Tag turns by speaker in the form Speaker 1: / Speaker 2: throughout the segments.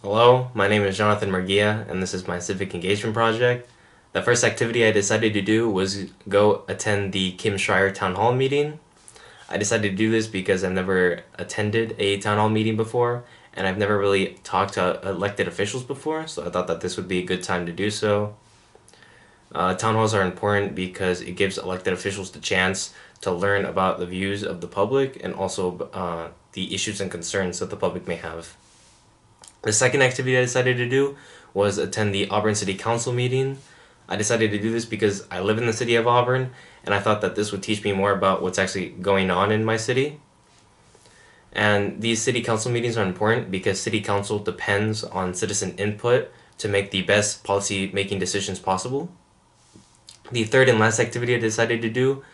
Speaker 1: Hello, my name is Jonathan Murguia, and this is my Civic Engagement Project. The first activity I decided to do was go attend the Kim Schreier Town Hall meeting. I decided to do this because I've never attended a town hall meeting before, and I've never really talked to elected officials before, so I thought that this would be a good time to do so. Town halls are important because it gives elected officials the chance to learn about the views of the public and also the issues and concerns that the public may have. The second activity I decided to do was attend the Auburn City Council meeting. I decided to do this because I live in the city of Auburn, and I thought that this would teach me more about what's actually going on in my city. And these city council meetings are important because city council depends on citizen input to make the best policy making decisions possible. The third and last activity I decided to do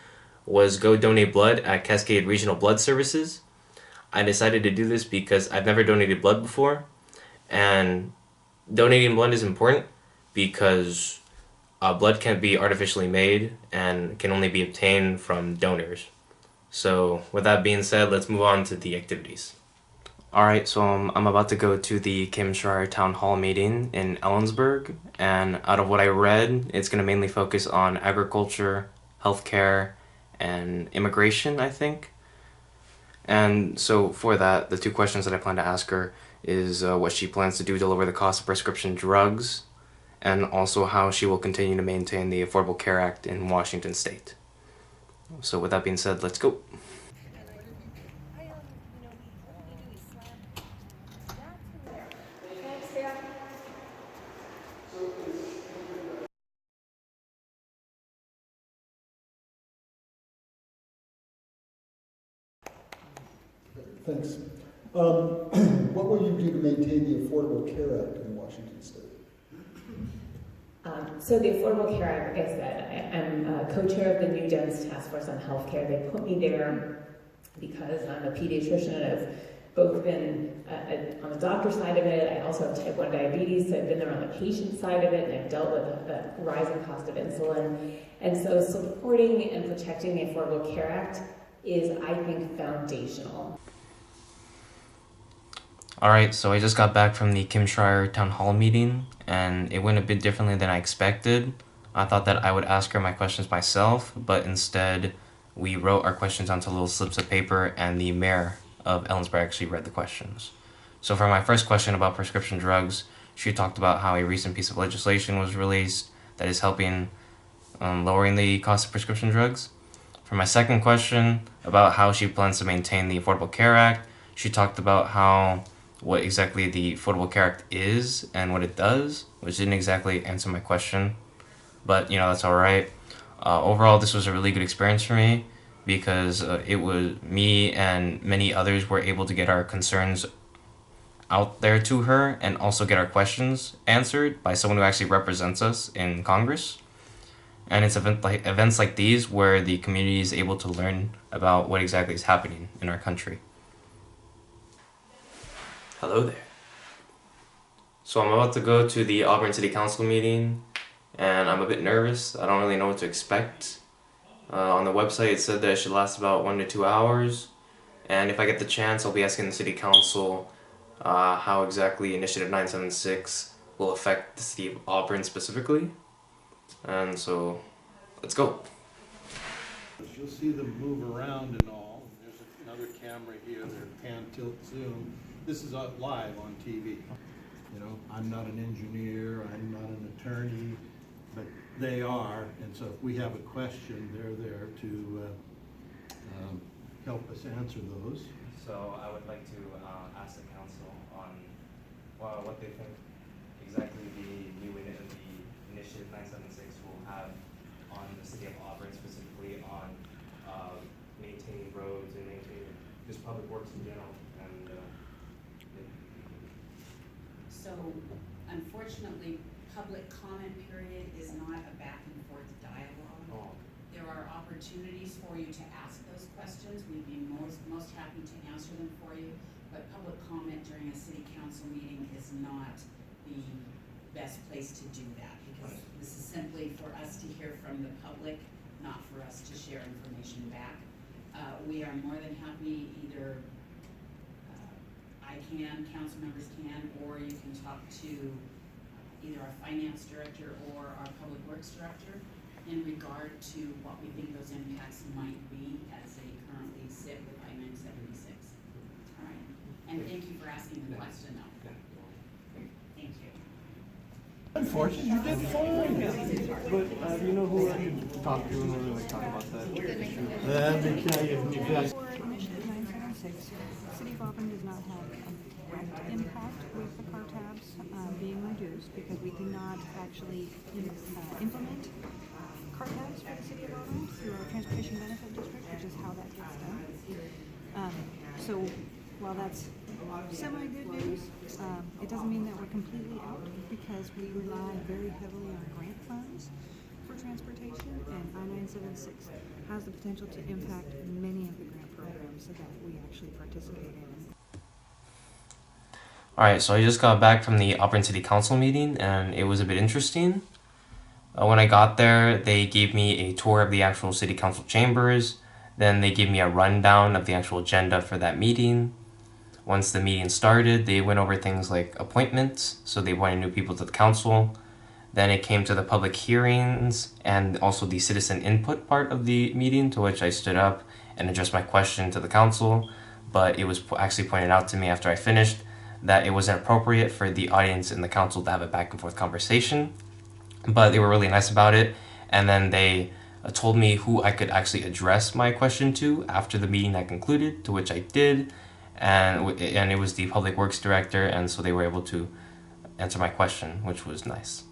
Speaker 1: was go donate blood at Cascade Regional Blood Services. I decided to do this because I've never donated blood before, and donating blood is important because blood can't be artificially made and can only be obtained from donors. So, with that being said, let's move on to the activities. Alright, so I'm about to go to the Kim Schreier Town Hall meeting in Ellensburg, and out of what I read, it's going to mainly focus on agriculture, healthcare, and immigration, I think. And so for that, the two questions that I plan to ask her is what she plans to do to lower the cost of prescription drugs, and also how she will continue to maintain the Affordable Care Act in Washington State. So with that being said, let's go.
Speaker 2: Thanks. What will you do to maintain the Affordable Care Act in Washington State?
Speaker 3: So the Affordable Care Act, like I said, I'm co-chair of the New Dems Task Force on Healthcare. They put me there because I'm a pediatrician and I've both been on the doctor side of it. I also have type 1 diabetes, so I've been there on the patient side of it, and I've dealt with the rising cost of insulin. And so supporting and protecting the Affordable Care Act is, I think, foundational.
Speaker 1: Alright, so I just got back from the Kim Schreier Town Hall meeting, and it went a bit differently than I expected. I thought that I would ask her my questions myself, but instead we wrote our questions onto little slips of paper, and the mayor of Ellensburg actually read the questions. So for my first question about prescription drugs, she talked about how a recent piece of legislation was released that is helping lowering the cost of prescription drugs. For my second question about how she plans to maintain the Affordable Care Act, she talked about what exactly the Affordable Care Act is and what it does, which didn't exactly answer my question, but that's alright. Overall, this was a really good experience for me because it was me and many others were able to get our concerns out there to her and also get our questions answered by someone who actually represents us in Congress. And it's events like these where the community is able to learn about what exactly is happening in our country. Hello there. So I'm about to go to the Auburn City Council meeting, and I'm a bit nervous. I don't really know what to expect. On the website it said that it should last about 1 to 2 hours, and if I get the chance, I'll be asking the City Council how exactly Initiative 976 will affect the city of Auburn specifically. And so, let's go.
Speaker 4: You'll see them move around and all. There's another camera here, they're pan, tilt, zoom. This is live on TV. I'm not an engineer, I'm not an attorney, but they are, and so if we have a question, they're there to help us answer those.
Speaker 1: So I would like to ask the council on what they think exactly the Initiative 976 will have on the city of Auburn, specifically on maintaining roads and maintaining just public works in general. And
Speaker 5: So, unfortunately, public comment period is not a back and forth dialogue.
Speaker 1: Oh.
Speaker 5: There are opportunities for you to ask those questions. We'd be most happy to answer them for you, but public comment during a city council meeting is not the best place to do that, because this is simply for us to hear from the public, not for us to share information back. We are more than happy either I can, council members can, or you can talk to either our finance director or our public works director in regard to what we think those impacts might be as they currently sit with I-976. All right, and thank you for asking the question though. Thank you.
Speaker 4: Unfortunately, you did fine.
Speaker 6: But you know who I could talk to in order to like talk about that?
Speaker 4: Let me tell you who got.
Speaker 7: For Initiative 976, City of Auburn does not have a direct impact with the car tabs being reduced because we cannot actually implement car tabs for the City of Auburn through our Transportation Benefit District, which is how that gets done. So while that's semi-good news, it doesn't mean that we're completely out because we rely very heavily on grant funds for transportation, and I-976 has the potential to impact many of the grant programs that we actually participate in.
Speaker 1: Alright, so I just got back from the Auburn City Council meeting and it was a bit interesting. When I got there, they gave me a tour of the actual City Council chambers, then they gave me a rundown of the actual agenda for that meeting. Once the meeting started, they went over things like appointments, so they appointed new people to the council. Then it came to the public hearings and also the citizen input part of the meeting, to which I stood up and addressed my question to the council, but it was actually pointed out to me after I finished that it wasn't appropriate for the audience and the council to have a back and forth conversation, but they were really nice about it, and then they told me who I could actually address my question to after the meeting had concluded, to which I did, and it was the public works director, and so they were able to answer my question, which was nice.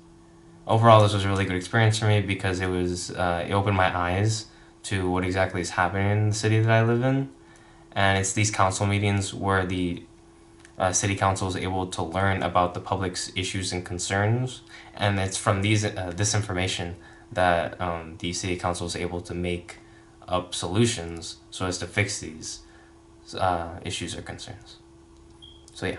Speaker 1: Overall, this was a really good experience for me because it opened my eyes to what exactly is happening in the city that I live in, and it's these council meetings where the city council is able to learn about the public's issues and concerns, and it's from this information that the city council is able to make up solutions so as to fix these issues or concerns. So yeah.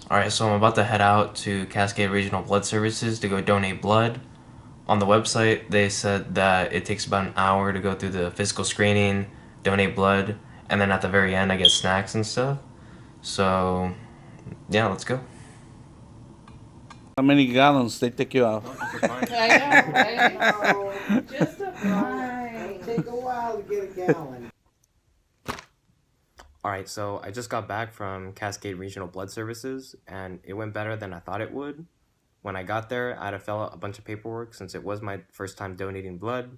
Speaker 1: Alright, so I'm about to head out to Cascade Regional Blood Services to go donate blood. On the website, they said that it takes about an hour to go through the physical screening, donate blood, and then at the very end I get snacks and stuff. So yeah, let's go.
Speaker 6: How many gallons they take you out?
Speaker 8: I know, right? Just a pint. Take a while to get a gallon.
Speaker 1: Alright, so I just got back from Cascade Regional Blood Services, and it went better than I thought it would. When I got there, I had to fill out a bunch of paperwork since it was my first time donating blood.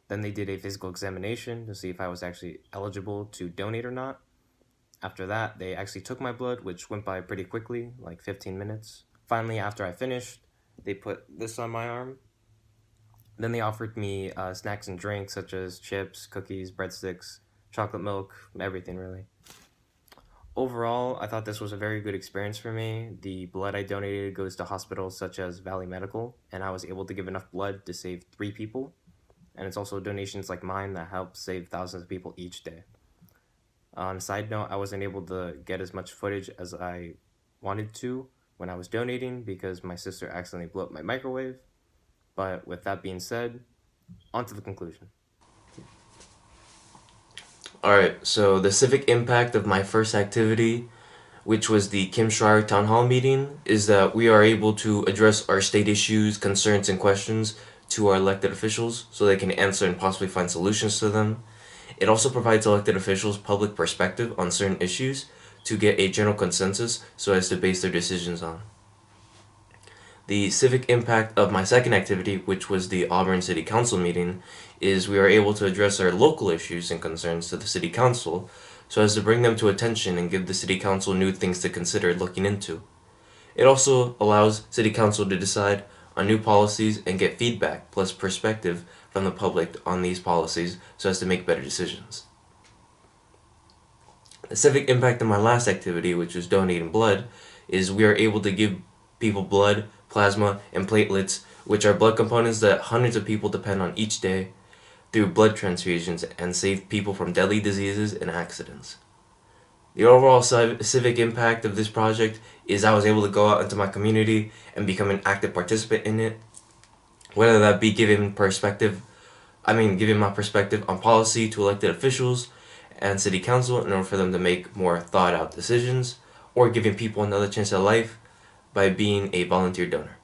Speaker 1: Then they did a physical examination to see if I was actually eligible to donate or not. After that, they actually took my blood, which went by pretty quickly, like 15 minutes. Finally, after I finished, they put this on my arm. Then they offered me snacks and drinks such as chips, cookies, breadsticks, chocolate milk, everything really. Overall, I thought this was a very good experience for me. The blood I donated goes to hospitals such as Valley Medical, and I was able to give enough blood to save 3 people. And it's also donations like mine that help save thousands of people each day. On a side note, I wasn't able to get as much footage as I wanted to when I was donating because my sister accidentally blew up my microwave. But with that being said, on to the conclusion. Alright, so the civic impact of my first activity, which was the Kim Schreier Town Hall meeting, is that we are able to address our state issues, concerns, and questions to our elected officials so they can answer and possibly find solutions to them. It also provides elected officials public perspective on certain issues to get a general consensus so as to base their decisions on. The civic impact of my second activity, which was the Auburn City Council meeting, is we are able to address our local issues and concerns to the City Council so as to bring them to attention and give the City Council new things to consider looking into. It also allows City Council to decide on new policies and get feedback plus perspective from the public on these policies so as to make better decisions. The civic impact of my last activity, which was donating blood, is we are able to give people blood, plasma, and platelets, which are blood components that hundreds of people depend on each day, through blood transfusions and save people from deadly diseases and accidents. The overall civic impact of this project is I was able to go out into my community and become an active participant in it, whether that be giving my perspective on policy to elected officials and city council in order for them to make more thought out decisions, or giving people another chance at life by being a volunteer donor.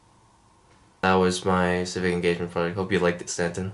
Speaker 1: That was my civic engagement project. Hope you liked it, Stanton.